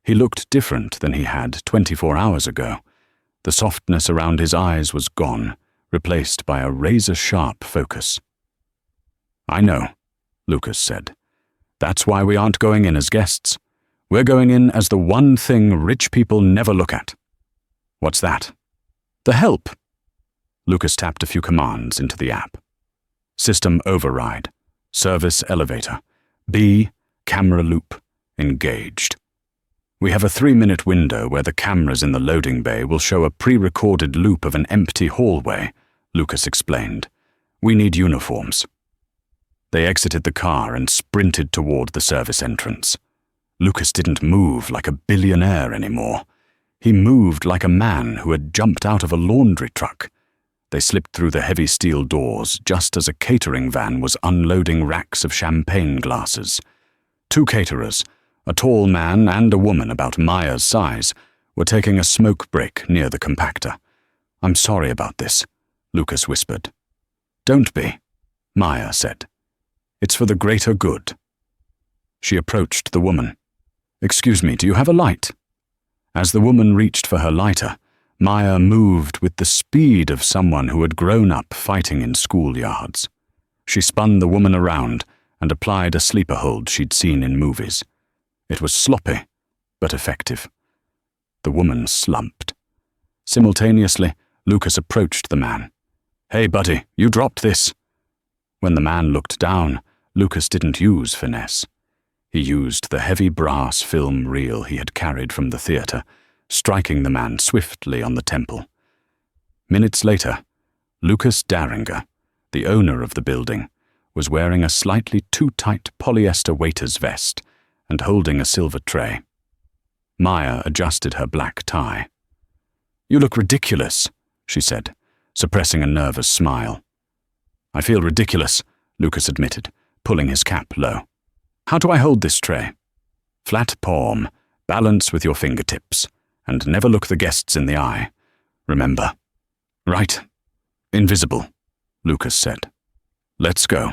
He looked different than he had 24 hours ago. The softness around his eyes was gone, replaced by a razor-sharp focus. "I know," Lucas said. "That's why we aren't going in as guests. We're going in as the one thing rich people never look at." "What's that?" "The help." Lucas tapped a few commands into the app. System override. Service elevator. B, camera loop. Engaged. We have a 3-minute window where the cameras in the loading bay will show a pre-recorded loop of an empty hallway, Lucas explained. We need uniforms. They exited the car and sprinted toward the service entrance. Lucas didn't move like a billionaire anymore. He moved like a man who had jumped out of a laundry truck. They slipped through the heavy steel doors just as a catering van was unloading racks of champagne glasses. 2 caterers, a tall man and a woman about Maya's size, were taking a smoke break near the compactor. "I'm sorry about this," Lucas whispered. "Don't be," Maya said. "It's for the greater good." She approached the woman. "Excuse me, do you have a light?" As the woman reached for her lighter, Maya moved with the speed of someone who had grown up fighting in schoolyards. She spun the woman around and applied a sleeper hold she'd seen in movies. It was sloppy, but effective. The woman slumped. Simultaneously, Lucas approached the man. "Hey, buddy, you dropped this." When the man looked down, Lucas didn't use finesse. He used the heavy brass film reel he had carried from the theater, striking the man swiftly on the temple. Minutes later, Lucas Daringer, the owner of the building, was wearing a slightly too tight polyester waiter's vest and holding a silver tray. Maya adjusted her black tie. "You look ridiculous," she said, suppressing a nervous smile. "I feel ridiculous," Lucas admitted, pulling his cap low. "How do I hold this tray?" "Flat palm, balance with your fingertips, and never look the guests in the eye. Remember." "Right. Invisible," Lucas said. "Let's go."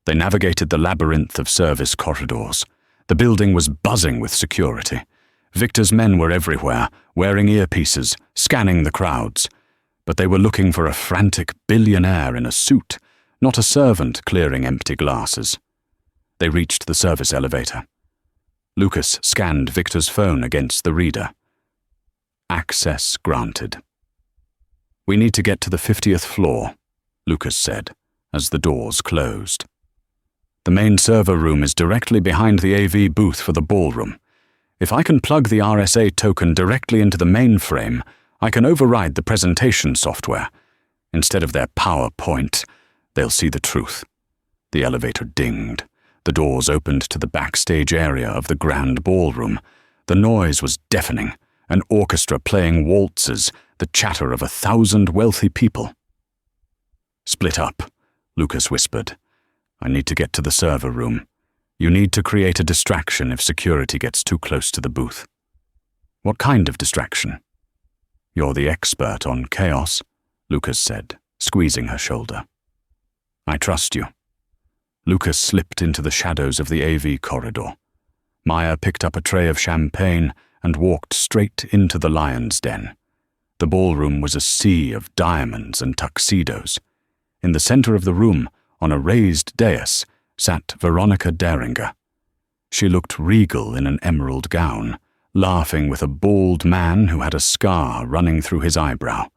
They navigated the labyrinth of service corridors. The building was buzzing with security. Victor's men were everywhere, wearing earpieces, scanning the crowds. But they were looking for a frantic billionaire in a suit, not a servant clearing empty glasses. They reached the service elevator. Lucas scanned Victor's phone against the reader. Access granted. "We need to get to the 50th floor," Lucas said, as the doors closed. "The main server room is directly behind the AV booth for the ballroom. If I can plug the RSA token directly into the mainframe, I can override the presentation software. Instead of their PowerPoint, they'll see the truth." The elevator dinged. The doors opened to the backstage area of the grand ballroom. The noise was deafening, an orchestra playing waltzes, the chatter of 1,000 wealthy people. "Split up," Lucas whispered. "I need to get to the server room. You need to create a distraction if security gets too close to the booth." "What kind of distraction?" "You're the expert on chaos," Lucas said, squeezing her shoulder. "I trust you." Lucas slipped into the shadows of the AV corridor. Maya picked up a tray of champagne and walked straight into the lion's den. The ballroom was a sea of diamonds and tuxedos. In the center of the room, on a raised dais, sat Veronica Daringer. She looked regal in an emerald gown, laughing with a bald man who had a scar running through his eyebrow.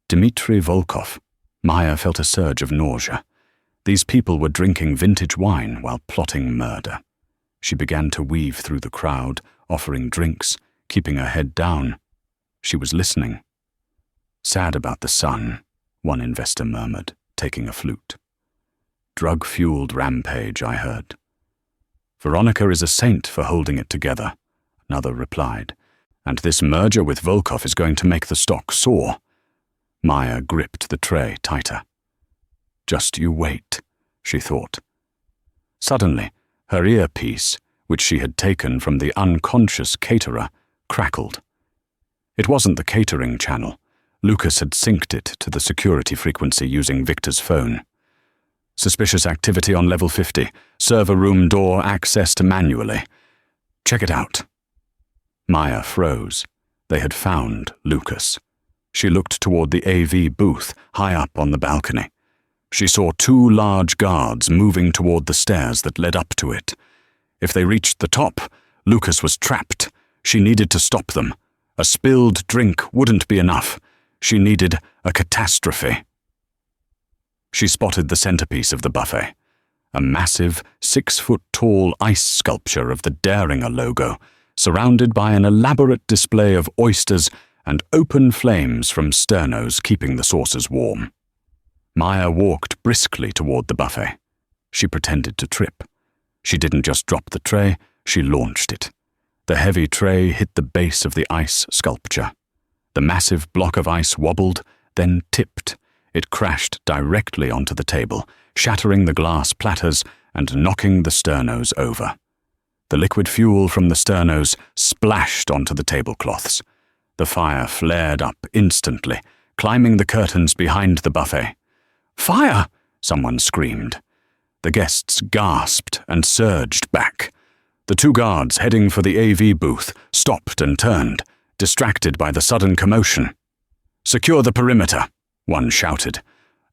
Dmitry Volkov. Maya felt a surge of nausea. These people were drinking vintage wine while plotting murder. She began to weave through the crowd, offering drinks, keeping her head down. She was listening. "Sad about the son," one investor murmured, taking a flute. "Drug-fueled rampage, I heard." "Veronica is a saint for holding it together," another replied. "And this merger with Volkov is going to make the stock soar." Maya gripped the tray tighter. "Just you wait," she thought. Suddenly, her earpiece, which she had taken from the unconscious caterer, crackled. It wasn't the catering channel. Lucas had synced it to the security frequency using Victor's phone. "Suspicious activity on level 50. Server room door accessed manually. Check it out." Maya froze. They had found Lucas. She looked toward the AV booth, high up on the balcony. She saw 2 large guards moving toward the stairs that led up to it. If they reached the top, Lucas was trapped. She needed to stop them. A spilled drink wouldn't be enough. She needed a catastrophe. She spotted the centerpiece of the buffet, a massive 6-foot-tall ice sculpture of the Daringer logo, surrounded by an elaborate display of oysters and open flames from sternos keeping the saucers warm. Maya walked briskly toward the buffet. She pretended to trip. She didn't just drop the tray, she launched it. The heavy tray hit the base of the ice sculpture. The massive block of ice wobbled, then tipped. It crashed directly onto the table, shattering the glass platters and knocking the sternos over. The liquid fuel from the sternos splashed onto the tablecloths. The fire flared up instantly, climbing the curtains behind the buffet. "Fire!" someone screamed. The guests gasped and surged back. The 2 guards heading for the AV booth stopped and turned, distracted by the sudden commotion. "Secure the perimeter," one shouted.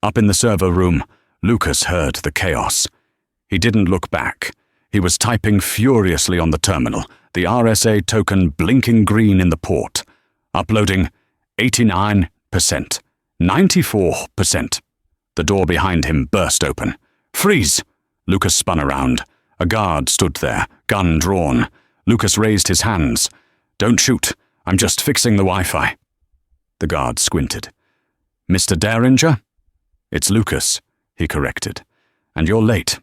Up in the server room, Lucas heard the chaos. He didn't look back. He was typing furiously on the terminal, the RSA token blinking green in the port. Uploading 89%, 94%. The door behind him burst open. "Freeze!" Lucas spun around. A guard stood there, gun drawn. Lucas raised his hands. "Don't shoot. I'm just fixing the Wi-Fi." The guard squinted. "Mr. Daringer?" "It's Lucas," he corrected. "And you're late."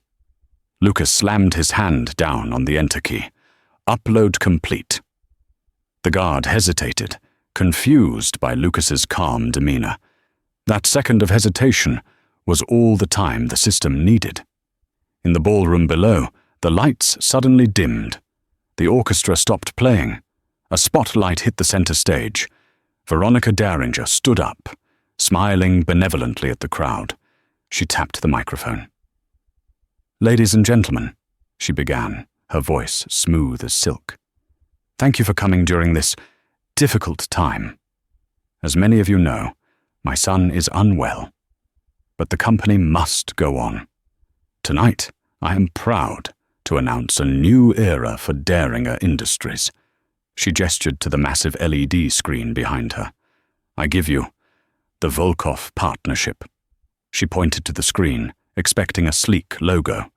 Lucas slammed his hand down on the enter key. "Upload complete." The guard hesitated, confused by Lucas's calm demeanor. That second of hesitation was all the time the system needed. In the ballroom below, the lights suddenly dimmed. The orchestra stopped playing. A spotlight hit the center stage. Veronica Daringer stood up, smiling benevolently at the crowd. She tapped the microphone. "Ladies and gentlemen," she began, her voice smooth as silk. "Thank you for coming during this difficult time. As many of you know, my son is unwell, but the company must go on. Tonight, I am proud to announce a new era for Daringer Industries." She gestured to the massive LED screen behind her. "I give you the Volkov Partnership." She pointed to the screen, expecting a sleek logo.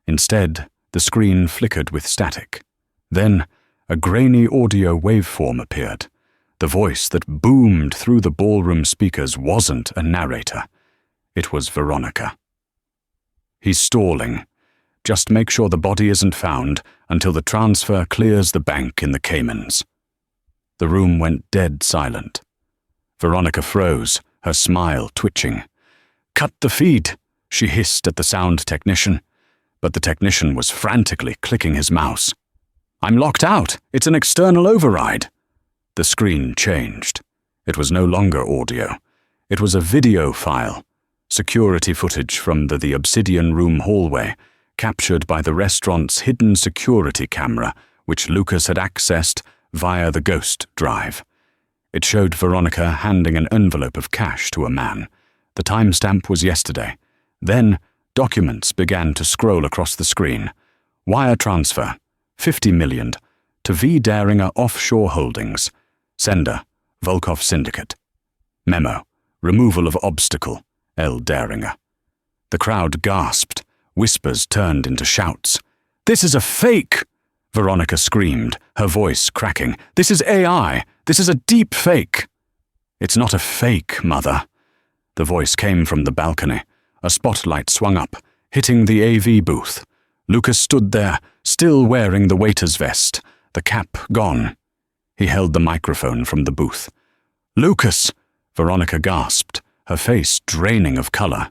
Instead, the screen flickered with static. Then, a grainy audio waveform appeared. The voice that boomed through the ballroom speakers wasn't a narrator. It was Veronica. "He's stalling. Just make sure the body isn't found until the transfer clears the bank in the Caymans." The room went dead silent. Veronica froze, her smile twitching. "Cut the feed," she hissed at the sound technician. But the technician was frantically clicking his mouse. "I'm locked out. It's an external override." The screen changed. It was no longer audio. It was a video file, security footage from the Obsidian Room hallway, captured by the restaurant's hidden security camera, which Lucas had accessed via the Ghost Drive. It showed Veronica handing an envelope of cash to a man. The timestamp was yesterday. Then, documents began to scroll across the screen. Wire transfer, 50 million, to V. Daringer Offshore Holdings. Sender, Volkov Syndicate. Memo, removal of obstacle, L. Daringer. The crowd gasped. Whispers turned into shouts. "This is a fake!" Veronica screamed, her voice cracking. "This is AI! This is a deep fake!" "It's not a fake, Mother." The voice came from the balcony. A spotlight swung up, hitting the AV booth. Lucas stood there, still wearing the waiter's vest, the cap gone. He held the microphone from the booth. "Lucas!" Veronica gasped, her face draining of color.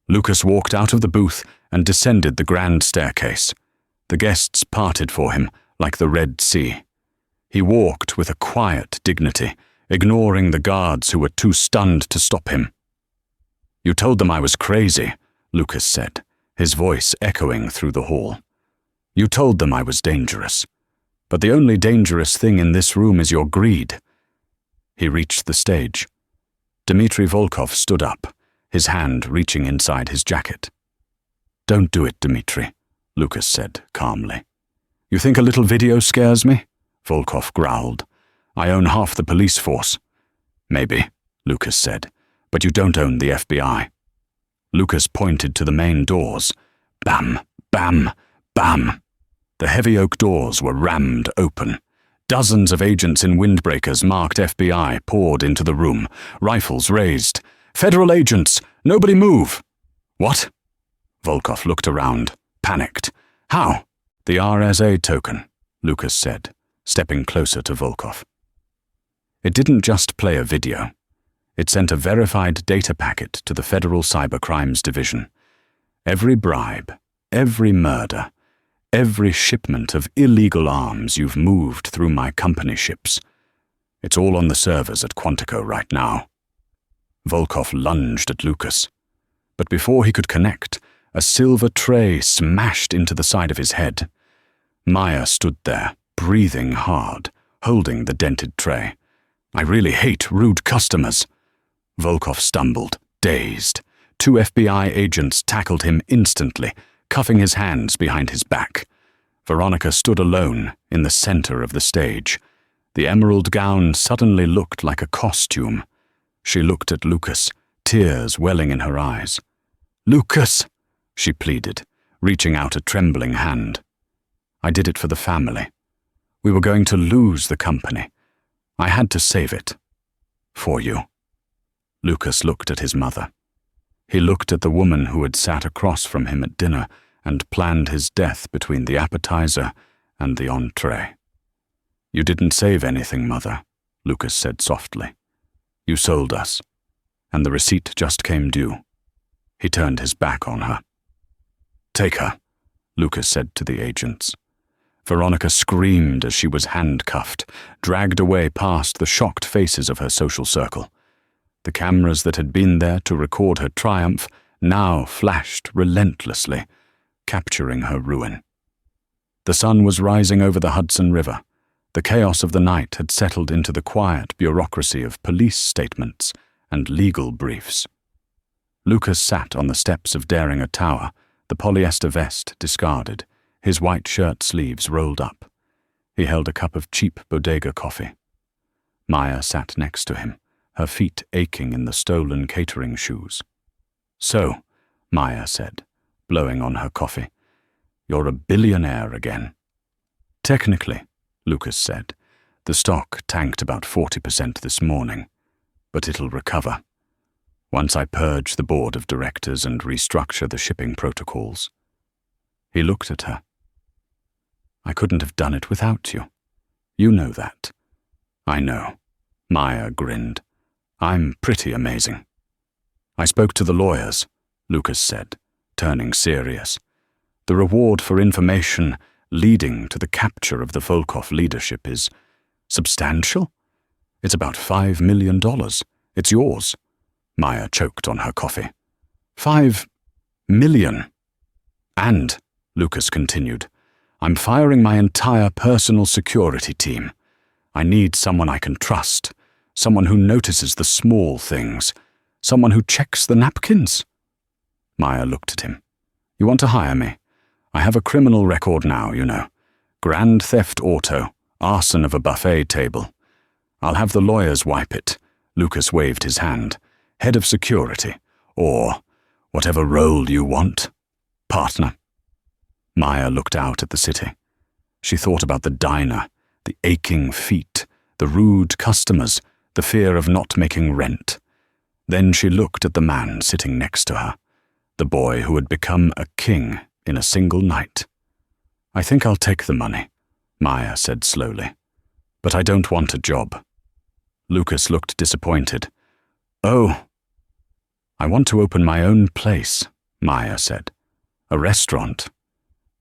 Lucas walked out of the booth and descended the grand staircase. The guests parted for him like the Red Sea. He walked with a quiet dignity, ignoring the guards who were too stunned to stop him. "You told them I was crazy," Lucas said, his voice echoing through the hall. "You told them I was dangerous. But the only dangerous thing in this room is your greed." He reached the stage. Dmitry Volkov stood up, his hand reaching inside his jacket. "Don't do it, Dmitry," Lucas said calmly. "You think a little video scares me?" Volkov growled. "I own half the police force." "Maybe," Lucas said, "but you don't own the FBI." Lucas pointed to the main doors. Bam, bam, bam. The heavy oak doors were rammed open. Dozens of agents in windbreakers marked FBI poured into the room, rifles raised. "Federal agents! Nobody move!" "What?" Volkov looked around, panicked. "How?" "The RSA token," Lucas said, stepping closer to Volkov. It didn't just play a video. It sent a verified data packet to the Federal Cybercrimes Division. Every bribe, every murder, every shipment of illegal arms you've moved through my company ships. It's all on the servers at Quantico right now. Volkov lunged at Lucas. But before he could connect, a silver tray smashed into the side of his head. Maya stood there, breathing hard, holding the dented tray. "I really hate rude customers." Volkov stumbled, dazed. 2 FBI agents tackled him instantly, cuffing his hands behind his back. Veronica stood alone in the center of the stage. The emerald gown suddenly looked like a costume. She looked at Lucas, tears welling in her eyes. "Lucas," she pleaded, reaching out a trembling hand. "I did it for the family. We were going to lose the company. I had to save it. For you." Lucas looked at his mother. He looked at the woman who had sat across from him at dinner and planned his death between the appetizer and the entree. "You didn't save anything, Mother," Lucas said softly. "You sold us, and the receipt just came due." He turned his back on her. "Take her," Lucas said to the agents. Veronica screamed as she was handcuffed, dragged away past the shocked faces of her social circle. The cameras that had been there to record her triumph now flashed relentlessly, capturing her ruin. The sun was rising over the Hudson River. The chaos of the night had settled into the quiet bureaucracy of police statements and legal briefs. Lucas sat on the steps of Daringer Tower, the polyester vest discarded, his white shirt sleeves rolled up. He held a cup of cheap bodega coffee. Maya sat next to him, her feet aching in the stolen catering shoes. "So," Maya said, blowing on her coffee, "you're a billionaire again." "Technically," Lucas said. "The stock tanked about 40% this morning, but it'll recover. Once I purge the board of directors and restructure the shipping protocols." He looked at her. "I couldn't have done it without you. You know that." "I know," Maya grinned. "I'm pretty amazing." "I spoke to the lawyers," Lucas said, turning serious. "The reward for information leading to the capture of the Volkov leadership is substantial. It's about $5 million. It's yours." Maya choked on her coffee. $5 million. "And," Lucas continued, "I'm firing my entire personal security team. I need someone I can trust, someone who notices the small things, someone who checks the napkins." Maya looked at him. "You want to hire me? I have a criminal record now, you know. Grand theft auto, arson of a buffet table. I'll have the lawyers wipe it." Lucas waved his hand. "Head of security, or whatever role you want. Partner." Maya looked out at the city. She thought about the diner, the aching feet, the rude customers, the fear of not making rent. Then she looked at the man sitting next to her, the boy who had become a king in a single night. "I think I'll take the money," Maya said slowly. "But I don't want a job." Lucas looked disappointed. "Oh." "I want to open my own place," Maya said. "A restaurant,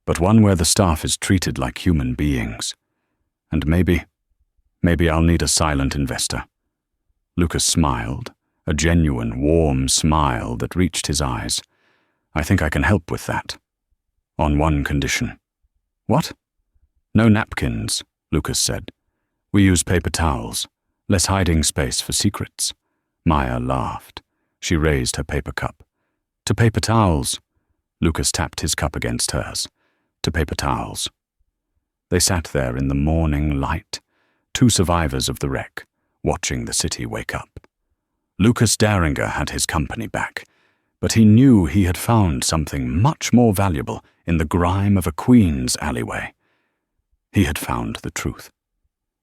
but one where the staff is treated like human beings. And maybe I'll need a silent investor." Lucas smiled, a genuine, warm smile that reached his eyes. "I think I can help with that. On one condition." "What?" "No napkins," Lucas said. "We use paper towels, less hiding space for secrets." Maya laughed. She raised her paper cup. "To paper towels." Lucas tapped his cup against hers. "To paper towels." They sat there in the morning light, 2 survivors of the wreck, watching the city wake up. Lucas Daringer had his company back, but he knew he had found something much more valuable in the grime of a Queen's alleyway. He had found the truth.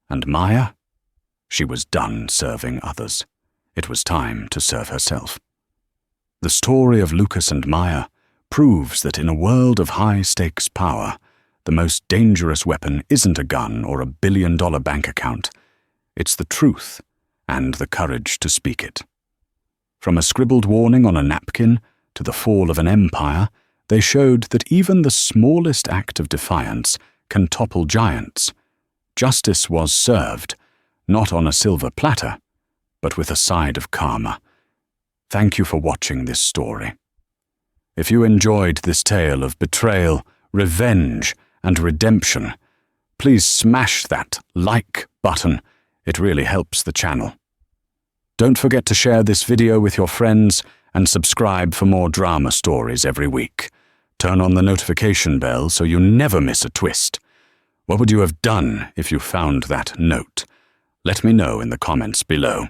And Maya? She was done serving others. It was time to serve herself. The story of Lucas and Maya proves that in a world of high-stakes power, the most dangerous weapon isn't a gun or a billion-dollar bank account. It's the truth and the courage to speak it. From a scribbled warning on a napkin to the fall of an empire, they showed that even the smallest act of defiance can topple giants. Justice was served, not on a silver platter, but with a side of karma. Thank you for watching this story. If you enjoyed this tale of betrayal, revenge, and redemption, please smash that like button. It really helps the channel. Don't forget to share this video with your friends and subscribe for more drama stories every week. Turn on the notification bell so you never miss a twist. What would you have done if you found that note? Let me know in the comments below.